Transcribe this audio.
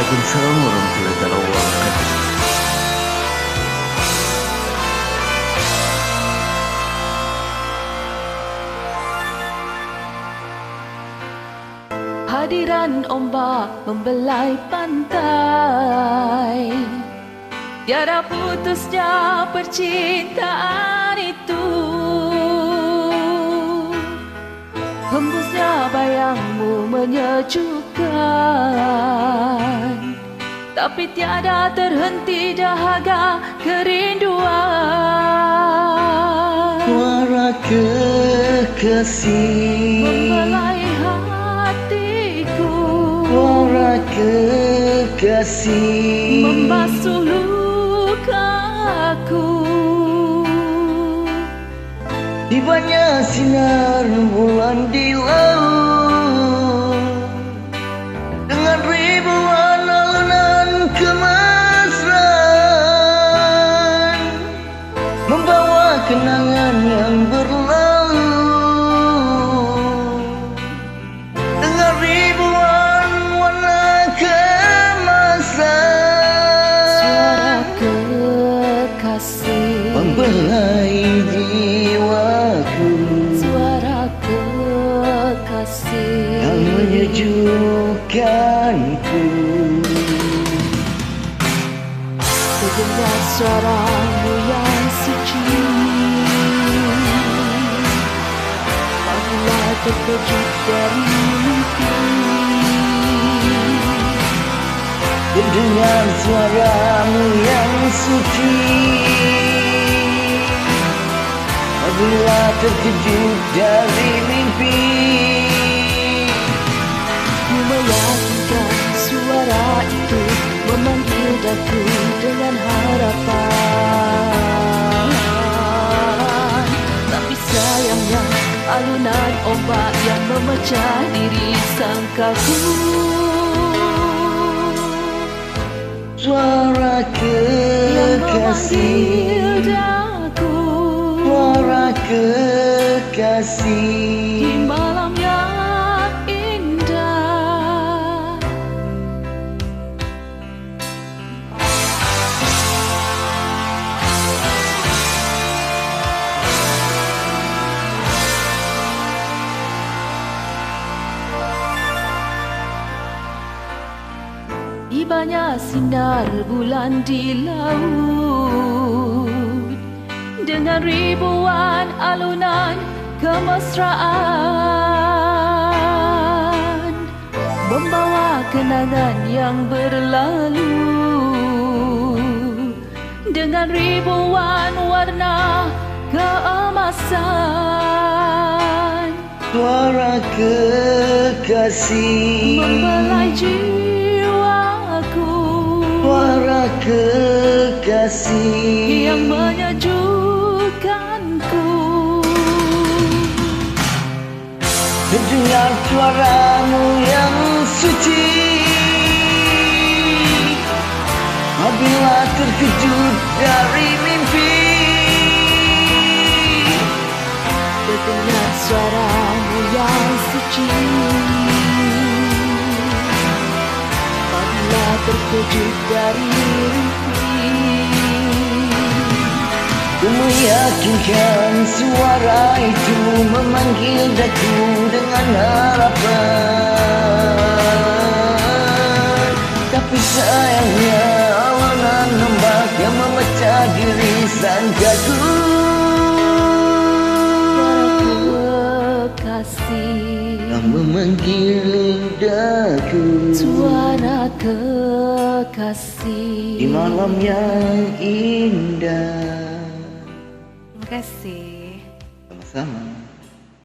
Waalaikumsalam warahmatullahi wabarakatuh. Hadiran ombak membelai pantai, tiada putusnya percintaan itu. Hembusnya bayangmu menyejukkan, tapi tiada terhenti dahaga kerinduan. Suara kekasih membelai hatiku, suara kekasih membasuh lukaku. Tibanya sinar bulan di laut dengan ribuan alunan kemesraan, membawa kenangan yang berlalu dengan ribuan warna kemasan. Suara kekasih membelai jiwaku, suara kekasih yang menyejukkanku. Terdengar suaramu yang suci, apabila terkejut dari mimpi. Terdengar suaramu yang suci, apabila terkejut dari mimpi. Ku meyakinkan suara itu memanggil daku dengan harapan, tapi sayangnya alunan ombak yang memecah diri sangkaku. Suara kekasih, suara kekasih di malam yang indah. Tibanya sinar bulan di laut dengan ribuan alunan kemesraan, membawa kenangan yang berlalu dengan ribuan warna keemasan. suara kekasih Membelai jiwaku, suara kekasih yang menyejukkanku. mendengar suaramu yang suci, apabila terkejut dari mimpi. Terdengar suaramu yang suci, apabila terkejut dari mimpi. Ku meyakinkan suara itu memanggil daku dengan harapan, tapi sayangnya alunan ombak yang memecah diri sangkaku. Kekasih Yang memanggil daku, suara kekasih di malam yang indah. Terima kasih. Sama-sama.